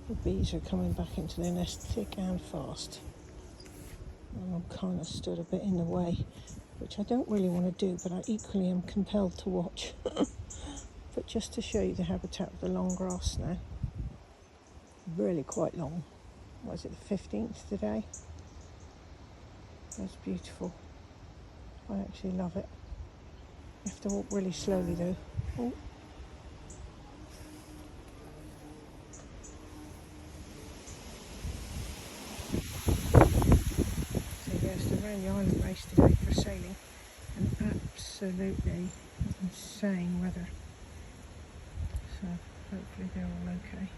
The bees are coming back into their nest thick and fast. And I'm kind of stood a bit in the way, which I don't really want to do, but I equally am compelled to watch. But just to show you the habitat of the long grass now. Really quite long. Was it the 15th today? That's beautiful. I actually love it. You have to walk really slowly though. Oh. So yes, I ran the island race today for sailing, and absolutely insane weather. So hopefully they're all okay.